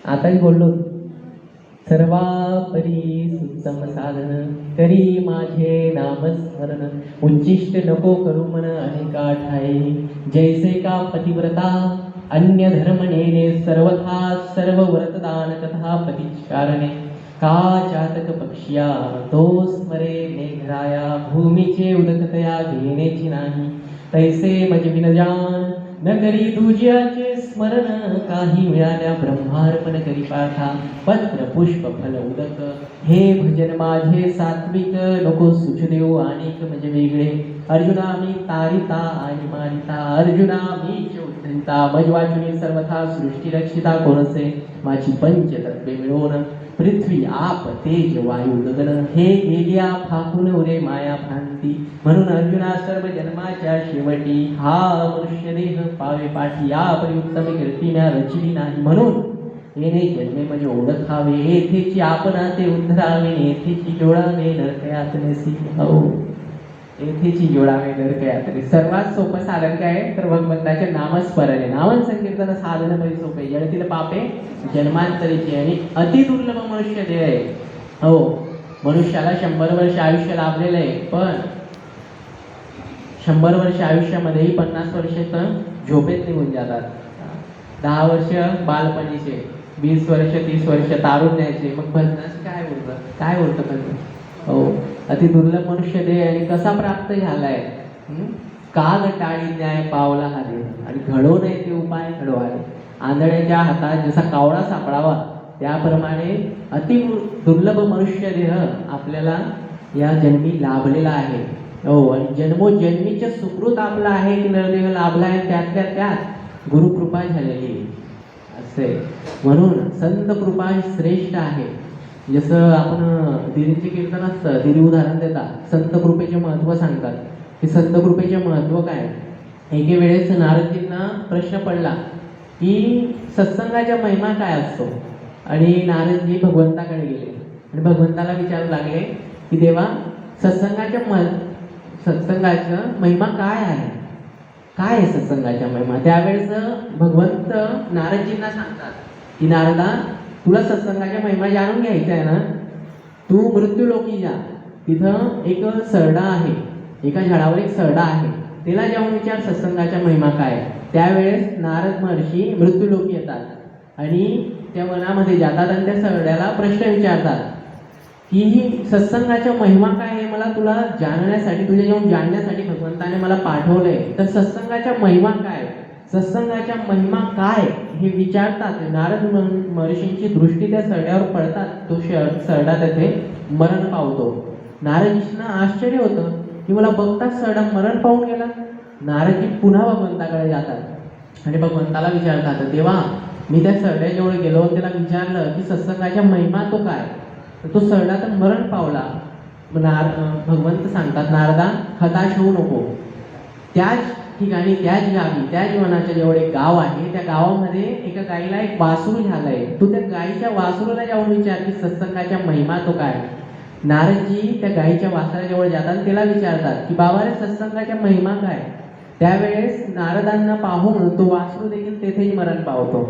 आताच बोललो, सर्वापरी सुत्तम साधन करी माझे नामस्मरण, उच्चिष्ट नको करू मन अनेका ठाई, जैसे का पतिव्रता अन्य धर्म नेणे, सर्वथा सर्व व्रतदान तथा पतिचारणे, का चातक पक्षिया तो स्मरे मेघराया, भूमीचे उदकतया घेण्याची नाही, तैसे मज विनजान न करी तुझ्याचे स्मरण, काही मिळाल्या ब्रह्मार्पण करी पाठा, पत्र पुष्प फल उदक, हे भजन माझे सात्विक नको सुचदेव अनेक म्हणजे वेगळे, अर्जुना मी तारिता आणि मारिता, अर्जुना मी उद्धरिता, मज वाचुनी सर्वथा सृष्टी रक्षिता कोणसे, माझी पंचतत्वे मिळवून पृथ्वी आप तेज वायू गगन, हे गेल्या फाकून उरे माया भ्रांती, म्हणून अर्जुना सर्व जन्माच्या शेवटी हा मनुष्य देह पावे पाठी, या परिउत्तम कीर्ती म्या रचिली नाही, म्हणून येणे जन्मे म्हणजे ओळखावे, येथेची आपणा ते उद्धरावे, येथेची जोडावे नरकयात नेसी, हो येथेची जोडावे नरकयात. सर्वात सोपं साधन काय आहे तर भगवंताचे नामस्मरण, नामन संकीर्तन साधन बरी सोपे, जळतील पापे जन्मांतरीची, आणि अति दुर्लभ मनुष्य देह आहे. हो मनुष्याला 100 वर्ष आयुष्य लाभलेलं आहे, पण 100 वर्ष आयुष्यामध्येही 50 वर्ष तर झोपेत निघून जातात, 10 वर्ष बालपणीचे, 20 वर्ष 30 वर्ष तारुण्याचे, मग भजनास काय बोलतं भजन. हो अति दुर्लभ मनुष्य देह, आणि कसा प्राप्त झालाय, का टाळी न्याय पावला हा देह, आणि घडो नये ते उपाय घडवावे, आंधळ्याच्या हातात जसा कावळा सापडावा त्याप्रमाणे अति दुर्लभ मनुष्य देह आपल्याला या जन्मी लाभलेला आहे. हो आणि जन्मोजन्मीचे सुकृत आपला आहे की नरदेह लाभला आहे, त्यातल्या त्यात गुरुकृपा झालेली असे, म्हणून संत कृपा श्रेष्ठ आहे. जसं आपण दिरीचे कीर्तन असतं, दिरी उदाहरण देतात, संत कृपेचे महत्व सांगतात की संत कृपेचे महत्व काय. एके वेळेस नारदजींना प्रश्न पडला की सत्संगाच्या महिमा काय असतो, आणि नारदजी भगवंताकडे गेले आणि भगवंताला विचारू लागले की देवा सत्संगाच्या महिमा काय आहे, काय आहे सत्संगाच्या महिमा. त्यावेळेस भगवंत नारदजींना सांगतात की नारदा तुला सत्संगाच्या महिमा जाणून घ्यायच्या आहे ना, तू मृत्यूलोकी जा, तिथं एक सरडा आहे, एका झाडावर एक सरडा आहे, तिला जाऊन विचार सत्संगाच्या महिमा काय. त्यावेळेस नारद महर्षी मृत्यूलोकी येतात आणि त्या वनामध्ये जातात आणि त्या सरड्याला प्रश्न विचारतात की सत्संगाच्या महिमा काय आहे, मला तुला जाणण्यासाठी, तुझ्या जेव्हा जाणण्यासाठी भगवंताने मला पाठवलंय, तर सत्संगाच्या महिमा काय, सत्संगाच्या महिमा काय हे विचारतात. नारद महर्षींची दृष्टी त्या सरड्यावर पडतात, तो सरडा तेथे मरण पावतो. नारदजींना आश्चर्य होतं की मला बघताच सरडा मरण पावून गेला. नारदजी पुन्हा भगवंताकडे जातात आणि भगवंताला विचारतात, देवा मी त्या सरड्याजवळ गेलो, त्याला विचारलं की सत्संगाच्या महिमा तो काय, तर तो सरडा तर मरण पावला. भगवंत सांगतात नारदा हताश होऊ नको, त्याच ठिकाणी त्याच गावी त्याच वनाच्या जवळ एक गाव आहे, त्या गावामध्ये एका गाईला एक वासरू झालंय, तू त्या गाईच्या वासरूला जाऊन विचार की सत्संगाच्या महिमा तो काय. नारदजी त्या गाईच्या वासराजवळ जातात, त्याला विचारतात की बाबा रे सत्संगाच्या महिमा काय. त्यावेळेस नारदांना पाहून तो वासरू देखील तेथेही मरण पावतो.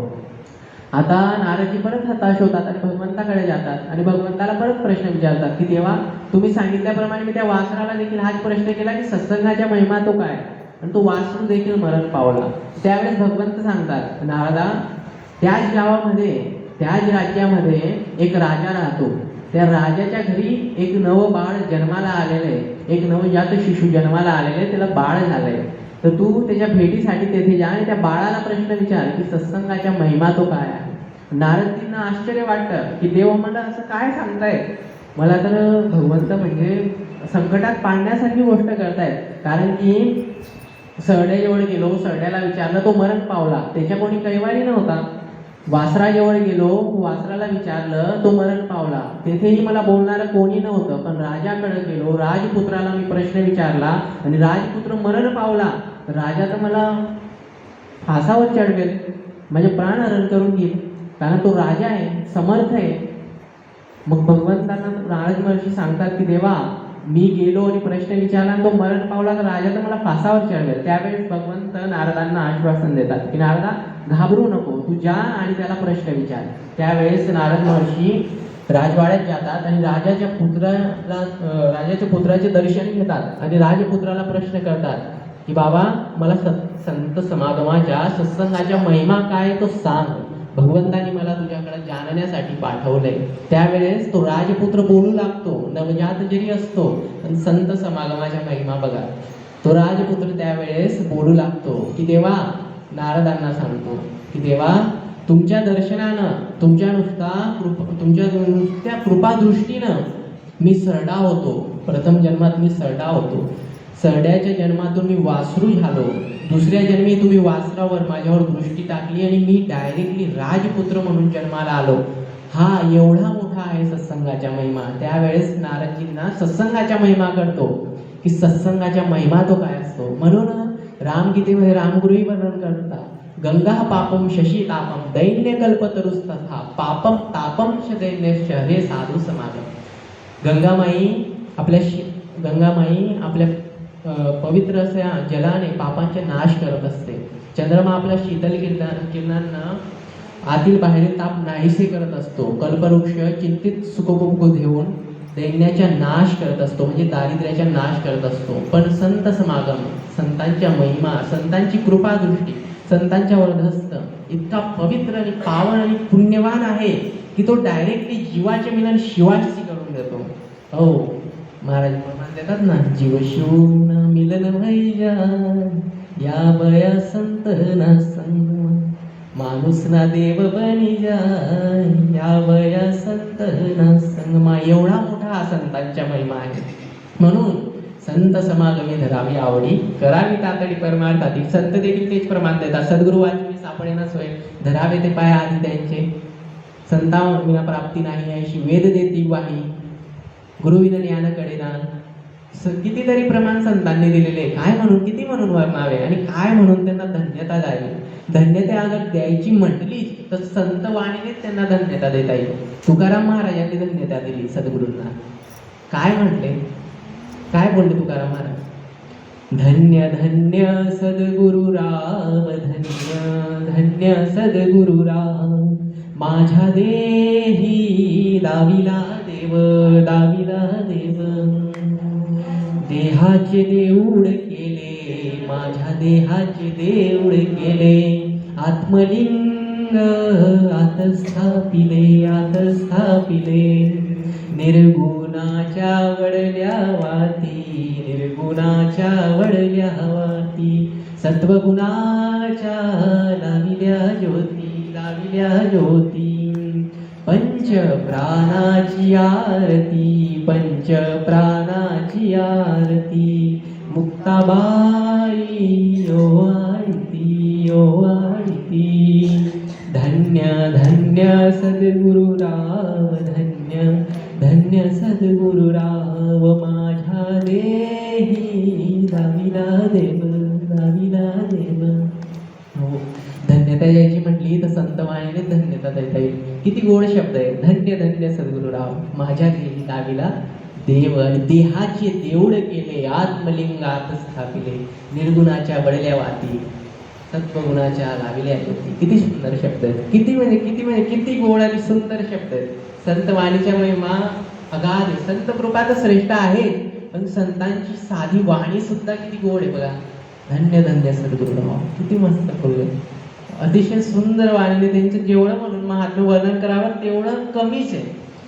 आता नारदजी परत हताश होतात आणि भगवंताकडे जातात आणि भगवंताला परत प्रश्न विचारतात की देवा तुम्ही सांगितल्याप्रमाणे मी त्या वासराला देखील हाच प्रश्न केला की सत्संगाच्या महिमा तो काय, आणि तो वासरू देखील मरण पावला. त्यावेळेस भगवंत सांगतात नारदा त्याच गावामध्ये त्याच राज्यामध्ये एक राजा राहतो, त्या राजाच्या घरी एक नवं बाळ जन्माला आलेलं आहे, एक नवजात शिशु जन्माला आलेलं आहे, त्याला बाळ झालंय, तर तू त्याच्या भेटीसाठी तेथे जा आणि त्या बाळाला प्रश्न विचार की सत्संगाच्या महिमा तो काय आहे. नारदजींना आश्चर्य वाटतं की देव मला असं काय सांगताय, मला तर भगवंत म्हणजे संकटात पाडण्यासारखी गोष्ट करतायत. कारण की सरड्याजवळ गेलो, सरड्याला विचारलं, तो मरण पावला, त्याच्या कोणी कैवारी नव्हता. वासराजवळ गेलो, वासराला विचारलं, तो मरण पावला, तेथेही मला बोलणारं कोणी नव्हतं. पण राजाकडे गेलो, राजपुत्राला मी प्रश्न विचारला आणि राजपुत्र मरण पावला, तर राजा तर मला फासावर चढवेल, माझे प्राण हरण करून घेईल, कारण तो राजा आहे, समर्थ आहे. मग भगवंतांना नारद महर्षी सांगतात की देवा मी गेलो आणि प्रश्न विचारला आणि तो मरण पावला तर राजा तर मला फासावर चढवेल. त्यावेळेस भगवंत नारदांना आश्वासन देतात की नारदा घाबरू नको, तू जा आणि त्याला प्रश्न विचार. त्यावेळेस नारद महर्षी राजवाड्यात जातात आणि राजाच्या पुत्राचे दर्शन घेतात आणि राजपुत्राला प्रश्न करतात की बाबा मला संत समागमाच्या सत्संगाच्या महिमा काय तो सांग, भगवंतानी मला तुझ्याकडे जाणण्यासाठी पाठवलंय. त्यावेळेस तो राजपुत्र बोलू लागतो, नवजात जरी असतो पण संत समागमाच्या महिमा बघा. तो राजपुत्र त्यावेळेस बोलू लागतो की देवा, नारदांना सांगतो की देवा तुमच्या दर्शनानं, तुमच्या नुसत्या कृपा दृष्टीनं मी सरडा होतो. प्रथम जन्मात मी सरडा होतो, सरड्याच्या जन्मातून मी वासरू झालो, दुसऱ्या जन्मी तुम्ही वासरावर माझ्यावर दृष्टी टाकली आणि मी डायरेक्टली राजपुत्र म्हणून जन्माला आलो. हा एवढा मोठा आहे सत्संगाच्या महिमा. त्यावेळेस नारदजींना सत्संगाच्या महिमा कळतो की सत्संगाच्या महिमा तो काय असतो. म्हणून रामगीतेमध्ये रामगुरुही वर्णन करतात, गंगा पापम शशी तापम दैन्य कल्पतरुस्तथा पापम तापम च दैन्यश्च हे साधू समागम. गंगामाई आपल्या पवित्र अशा जलाने पापांचे नाश करत असते. चंद्रमा आपल्या शीतल किरणांना आतील बाहेरील ताप नाहीसे करत असतो. कल्पवृक्ष चिंतित सुखभोग देऊन दैन्याचा नाश करत असतो, म्हणजे दारिद्र्याचा नाश करत असतो. पण संत समागम, संतांच्या महिमा, संतांची कृपा दृष्टी, संतांच्या वर्धस्त इतका पवित्र आणि पावन आणि पुण्यवान आहे की तो डायरेक्टली जीवाचे मिलन शिवाशी करून देतो. हो, महाराज देतात ना, जीव शिव मिलन भैया या बया संत ना संग, माणूस ना देव बनी जाय या बया संत ना संगमा. एवढा मोठा संतांच्या महिमा आहे. म्हणून संत समागमी धरावी आवडी, करावी तातडी परमार्थाती. संत देखील तेच प्रमाण देतात, सद्गुरु वाचवी सापडेना सोय, धरावे ते पाय आधी त्यांचे, संता विना प्राप्ती नाही ऐशी, वेद देती वाही, गुरुविन ज्ञान कडेना. कितीतरी प्रमाण संतांनी दिलेले, काय म्हणून, किती म्हणून वर्णावे आणि काय म्हणून त्यांना धन्यता द्यावी. धन्यता अगर द्यायची म्हटली तर संत वाणीने त्यांना धन्यता देता येईल. तुकाराम महाराजांनी धन्यता दिली सद्गुरूंना. काय म्हटले, काय बोलले तुकाराम महाराज, धन्य धन्य सद्गुरुराव, धन्य धन्य सद्गुरुराव, माझ्या देही लाविला देव, लाविला देव, देहाचे देऊळ केले, माझ्या देहाचे देऊळ केले, आत्मलिंग आत स्थापिले, आत स्थापिले, निर्गुणाच्या वडल्या वाती, निर्गुणाच्या वडल्या वाती, सत्वगुणाच्या लाविल्या ज्योती, लाविल्या ज्योती, पंच प्राणाची आरती, पंच प्राणाची आरती, मुक्ताबाई ओ आरती, ओ आरती, धन्य धन्य सद्गुरुराव, धन्य धन्य सद्गुरुराव, माझ्या देही लाविला देव, लाविला देव. हो, धन्यता द्यायची म्हटली तर संतवाणीने धन्यता देता येईल. किती गोड शब्द आहे, धन्य धन्य सद्गुरुराव, माझ्या देही लाविला देव, आणि देहाचे देऊळ केले, आत्मलिंगात स्थापिले, निर्गुणाच्या बळल्या वाती, सत्वगुणाच्या लाविल्या ज्योती. किती सुंदर शब्द आहेत, किती गोड आणि सुंदर शब्द आहेत. संतवाणीच्या महिमा अगाध आहे. संत कृपा तर श्रेष्ठ आहे, पण संतांची साधी वाणी सुद्धा किती गोड आहे बघा. धन्य धन्य सद्गुरुराव, किती मस्त बोलले. अतिशय सुंदर वाणीने त्यांचं जेवढं म्हणून महात्म्य वर्णन करावं तेवढं कमीच आहे.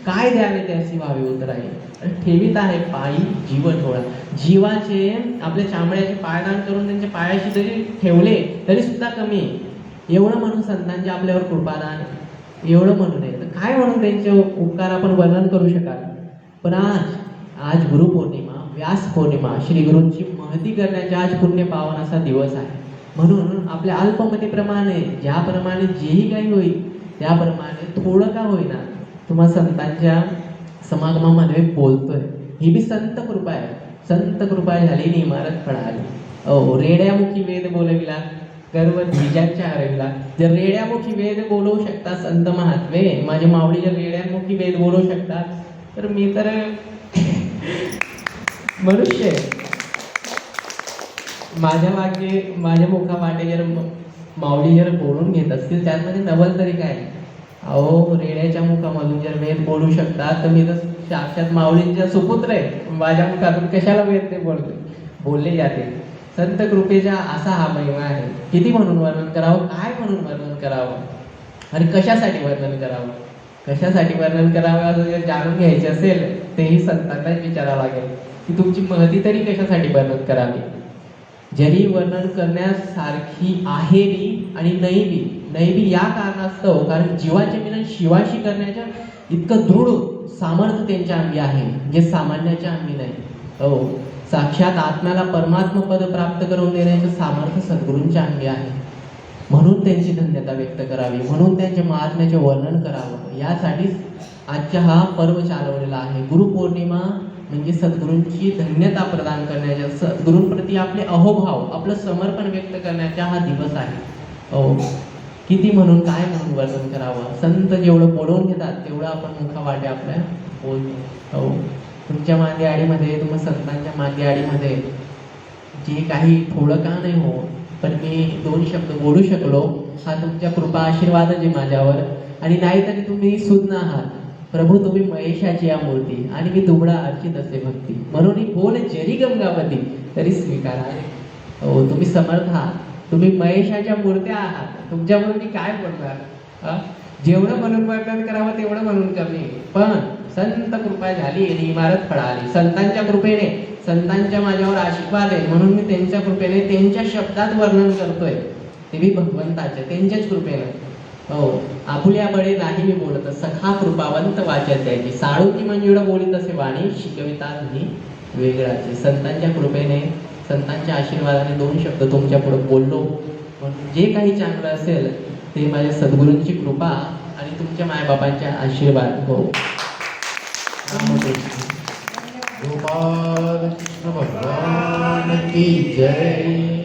काय द्यावे त्याची व्हावे उतराई, ठेवीत आहे पायी जीव ठोळा. जीवाचे आपल्या चामड्याचे पायदान करून त्यांच्या पायाशी जरी ठेवले तरी सुद्धा कमी आहे. एवढं म्हणून संतांचे आपल्यावर कृपादान, एवढं म्हणून आहे तर काय म्हणून त्यांचे उपकार आपण वर्णन करू शकाल. पण आज गुरुपौर्णिमा, व्यास पौर्णिमा, श्री गुरूंची महती करण्याचा आज पुण्य पावन असा दिवस आहे. म्हणून आपल्या अल्पमतीप्रमाणे ज्याप्रमाणे जेही काही होईल त्याप्रमाणे थोडं का होईना तुम्हा संतांच्या समागमामध्ये बोलतोय. ही बी संत कृपा आहे. संत कृपा झाली नि इमारत पडाली. रेड्यामुखी वेद बोलविला, गर्व द्विजांच्या हरविला. जर रेड्यामुखी वेद बोलवू शकता संत महात्मे, माझे माऊली जर रेड्यामुखी वेद बोलवू शकतात तर मी तर मनुष्य माझ्या मागे माझ्या मुखामागे जर माऊली जर बोलून घेत असतील त्यामध्ये नवल तरी काय. अहो रेड्याच्या मुखामधून जर वेद बोलू शकतात तर मी तर साक्षात माऊलींच्या सुपुत्र आहे. माझ्या मुखातून कशाला वेद ते बोलले जाते. संत कृपेचा असा हा महिमा आहे. किती म्हणून वर्णन करावं, काय म्हणून वर्णन करावं आणि कशासाठी वर्णन करावं. कशासाठी वर्णन करावं असं जर जाणून घ्यायचे असेल तेही संतांनाच विचारावं लागेल की तुमची महती तरी कशासाठी वर्णन करावी. जरी वर्णन करण्यासारखी आहे बी आणि नाही बी या कारणास्तव कारण जीवाचे मिलन शिवाशी करण्याच्या इतकं दृढ सामर्थ्य त्यांच्या अंगी आहे जे सामान्याच्या अंगी नाही. हो, साक्षात आत्म्याला परमात्म पद प्राप्त करून देण्याचं सामर्थ्य सद्गुरूंच्या अंगी आहे. म्हणून त्यांची धन्यता व्यक्त करावी, म्हणून त्यांच्या महात्म्याचे वर्णन करावं. यासाठीच आजचा हा पर्व चालवलेला आहे. गुरुपौर्णिमा म्हणजे सद्गुरूंची धन्यता प्रदान करण्याच्या, सद्गुरूंप्रती आपले अहोभाव, आपलं समर्पण व्यक्त करण्याचा हा दिवस आहे. हो, किती म्हणून काय म्हणून वर्णन करावं. संत जेवढं बोलवून घेतात तेवढं आपण मुखावाटे आपल्या बोलतो. हो, तुमच्या मांदियाळीमध्ये, तुम्हा संतांच्या मांदियाळीमध्ये जे काही थोडं का नाही हो, पण मी 2 शब्द बोलू शकलो हा तुमच्या कृपा आशीर्वादच आहे माझ्यावर. आणि नाहीतरी तुम्ही सुज्ञ आहात प्रभू, तुम्ही महेशाची या मूर्ती आणि मी दुबळा अर्चित असे भक्ती, म्हणून ही बोल जरी गंगावती तरी स्वीकार आहे. हो, तुम्ही समर्थ आहात, तुम्ही महेशाच्या मूर्त्या आहात, तुमच्यावरून मी काय बोलणार. जेवढं म्हणून वर्णन करावं तेवढं म्हणून कमी. पण संत कृपा झाली आणि इमारत फळाली. संतांच्या कृपेने, संतांच्या माझ्यावर आशीर्वाद आहे म्हणून मी त्यांच्या कृपेने त्यांच्या शब्दात वर्णन करतोय. ते मी भगवंताच्या त्यांच्याच कृपेने. हो, आपुल्या बळे नाही मी बोलत, सखा कृपावंत वाचत त्याची, साळुकी मंजुळ बोलीत असे वाणी शिकवितात मी वेगळाचे. संतांच्या कृपेने, संतांच्या आशीर्वादाने 2 शब्द तुमच्या पुढे बोललो. म्हणून जे काही चांगलं असेल ते माझ्या सद्गुरूंची कृपा आणि तुमच्या मायबापांच्या आशीर्वाद. हो, गोपाल कृष्ण भगवान की जय.